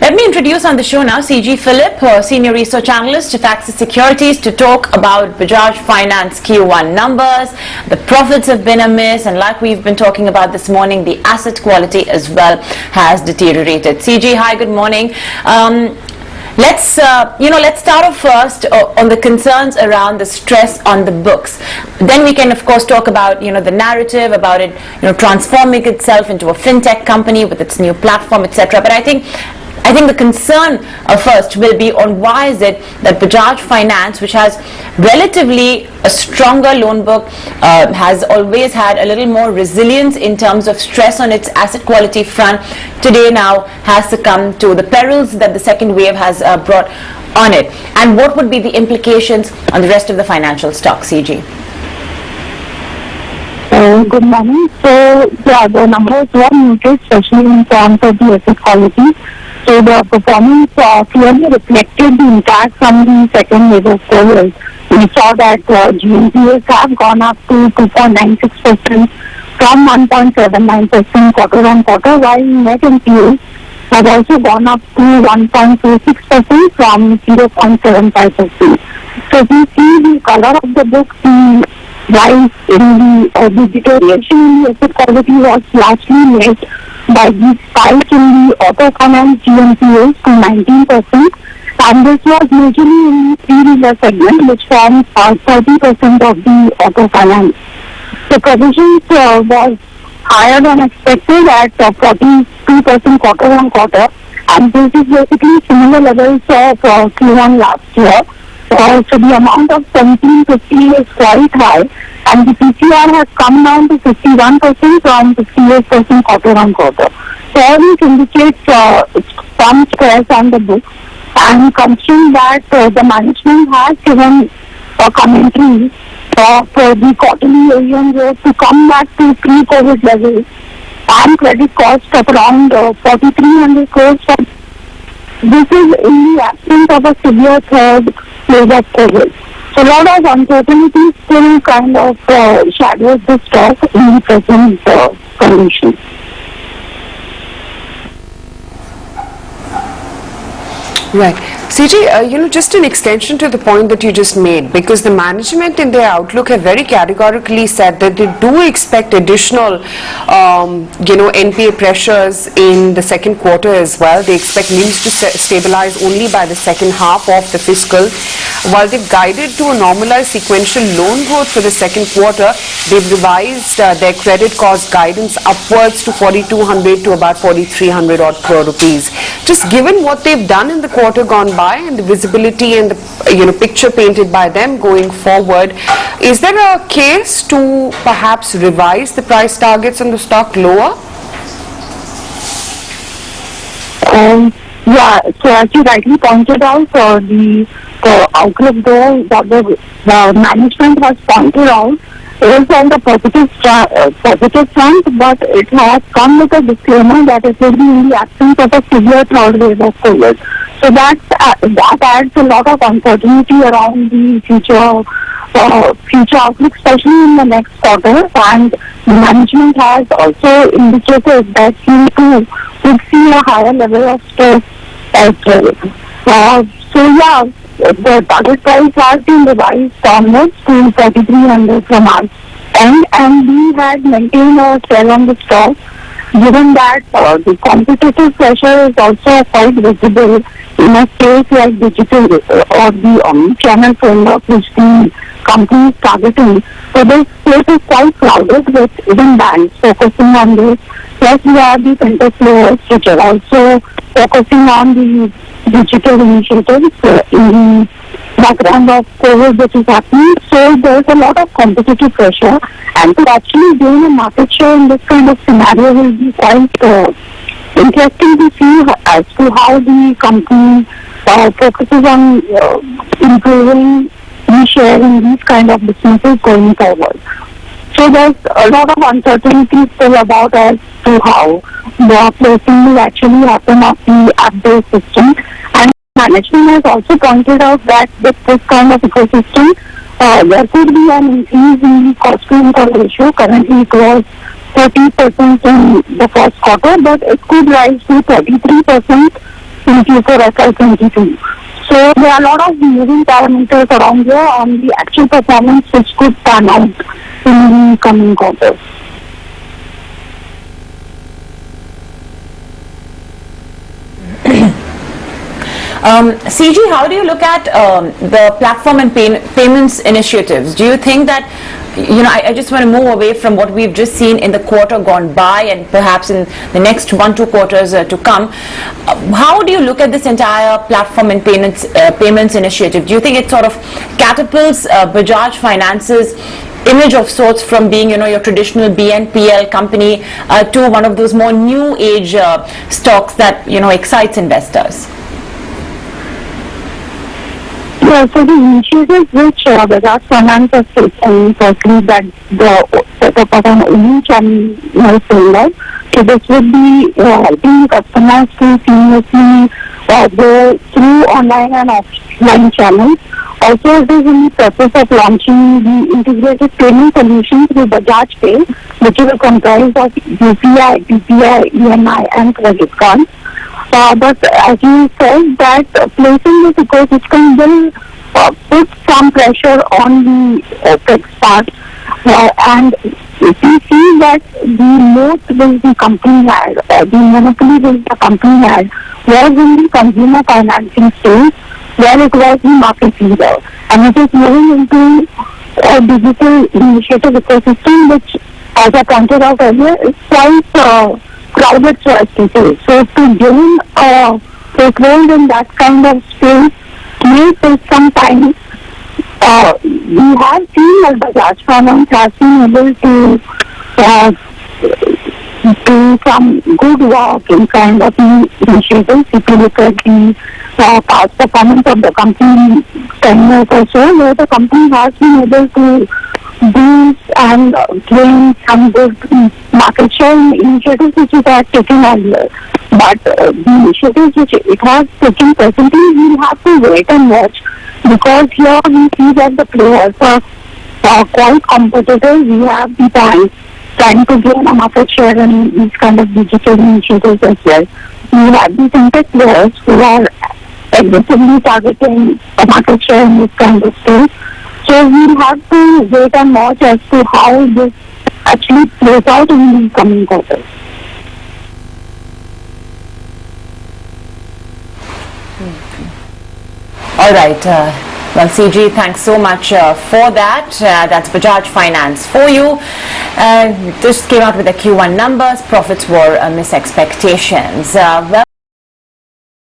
Let me introduce on the show now Siji Philip, Senior Research Analyst at Axis Securities, to talk about Bajaj Finance Q1 numbers. The profits have been a miss, and like we've been talking about this morning, the asset quality as well has deteriorated. Siji, hi, good morning. Let's start off first on the concerns around the stress on the books. Then we can, of course, talk about the narrative about it, transforming itself into a fintech company with its new platform, etc. But I think the concern first will be on why is it that Bajaj Finance, which has relatively a stronger loan book, has always had a little more resilience in terms of stress on its asset quality front, today now has succumbed to the perils that the second wave has brought on it. And what would be the implications on the rest of the financial stocks, CG? Good morning. So, the numbers were muted, especially in terms of the asset quality. So the performance clearly reflected the impact from the second wave of COVID. We saw that GNPAs have gone up to 2.96% from 1.79% quarter on quarter, while net NPAs have also gone up to 1.26% from 0.75%. So we see the color of the book, the rise in the deterioration in the asset quality was largely led by the spike in the auto finance GNPAs to 19%, and this was majorly in the three-wheeler segment, which forms 30% of the auto finance. The provisions was higher than expected at 42% quarter on quarter, and this is basically similar levels of Q1 last year. So the amount of 1750 is quite high, and the PCR has come down to 51% from 58% quarter on quarter. So all this indicates some stress on the books, and considering that the management has given a commentary for the quarterly AUM growth to come back to pre-COVID levels and credit cost of around 4,300 crores. This is in the absence of a severe third wave of COVID. So a lot of uncertainty still kind of shadows the stock in the present conditions. Right. CJ, just an extension to the point that you just made, because the management in their outlook have very categorically said that they do expect additional, NPA pressures in the second quarter as well. They expect NIMs to stabilize only by the second half of the fiscal. While they've guided to a normalized sequential loan growth for the second quarter, they've revised their credit cost guidance upwards to 4,200 to about 4,300 odd crore rupees. Just given what they've done in the quarter gone by and the visibility and the picture painted by them going forward, is there a case to perhaps revise the price targets on the stock lower? So as you rightly pointed out, the outlook though that the management has pointed out is on the positive front, but it has come with a disclaimer that it will be in the absence of a severe third wave of COVID. So that adds a lot of uncertainty around the future outlook, especially in the next quarter. And the management has also indicated that Q2 would see a higher level of stress as well. The target price has been revised downwards to 4,300 from our end, and we had maintained a sell on the stock, given that the competitive pressure is also quite visible in a space like digital or the omni-channel framework which the company is targeting. So this space is quite crowded with even banks focusing on this. Plus we have the fintech players which are also focusing on the digital initiatives in the background of COVID which is happening. So there's a lot of competitive pressure, and to actually gain a market share in this kind of scenario will be quite interesting to see as to how the company focuses on improving the share in these kind of businesses going forward. So there's a lot of uncertainty still about as to how the placing will actually happen of the app-based system. And management has also pointed out that with this kind of ecosystem, there could be an increase in the cost-to-income ratio. Currently it was 30% in the first quarter, but it could rise to 33% in Q4 FY22. So there are a lot of moving parameters around here on the actual performance which could pan out in the coming quarters. CG, how do you look at the platform and payments initiatives? Do you think that, I just want to move away from what we've just seen in the quarter gone by and perhaps in the next 1-2 quarters to come. How do you look at this entire platform and payments initiative? Do you think it sort of catapults Bajaj Finance's image of sorts from being, your traditional BNPL company to one of those more new age stocks that, excites investors? Yeah, so the initiatives which Bajaj Finance has taken, firstly that the setup of an omni-channel rollout. So this would be helping customers to seamlessly go through online and offline channels. Also, it is in the process of launching the integrated payment solution through Bajaj Pay, which will comprise of UPI, PPI, EMI and credit cards. But as you said, that placing this ecosystem will put some pressure on the OPEX part. And if you see that the moat which the company had, the monopoly which the company had, was in the consumer financing space, where it was the market leader. And it is moving into a digital initiative ecosystem, which, as I pointed out earlier, is quite crowded, so as to say. So to gain a foothold in that kind of space may take some time. We have seen that Bajaj Finance has been able to do some good work in kind of initiatives. If you look at the past performance of the company 10 years or so, where the company has been able to boost and gain some good market share in initiatives which it has taken earlier. But the initiatives which it has taken presently, we have to wait and watch, because here we see that the players are quite competitive. We have the banks trying to gain a market share in these kind of digital initiatives as well. We have the fintech players who are aggressively targeting a market share in this kind of space. So we'll have to wait and watch as to how this actually plays out in the coming quarters. All right. Well, CG, thanks so much for that. That's Bajaj Finance for you. Just came out with the Q1 numbers. Profits were miss expectations. Well.